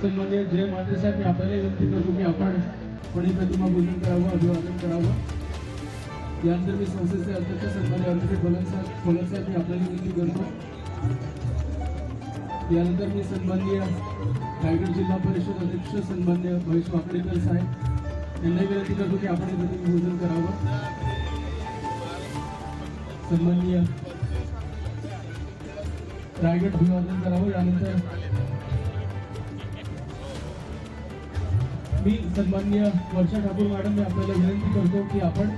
सन्माननीय जय मात्रे साहेब, मी आपल्याला विनंती करतो की आपण कोणी प्रतिमा पूजन करावं, अभिवादन करावं. यानंतर मी संस्थेचे अध्यक्ष सन्माननीय अभिषेक खोलत साहेब, मी आपल्याला विनंती करतो. यानंतर मी सन्माननीय रायगड जिल्हा परिषद अध्यक्ष सन्माननीय महेश वाकडेकर साहेब यांना विनंती करतो की आपण प्रतिमा पूजन करावं. सन्माननीय रायगड अभिवादन करावं. यानंतर मी सन्माननीय वर्षा ठाकूर मॅडम, मी आपल्याला विनंती करतो की आपण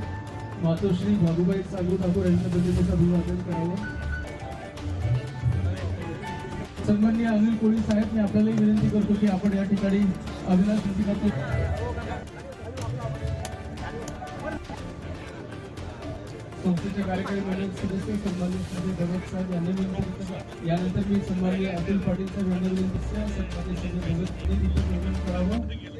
मातोश्री भागुबाई सागू ठाकूर यांच्या प्रतिमेचं अभिवादन करावं. सन्माननीय अनिल कोळी साहेब, मी आपल्याला विनंती करतो की आपण या ठिकाणी अविनाश प्रतिमाचे संस्थेचे कार्यकारी मंडळ सदस्य सन्माननीय श्री भगत साहेब यांनी विनंती करतो. यानंतर मी सन्माननीय अतुल पाटील साहेब यांना विनंती सन्माननीय श्री भगत यांनी करावं.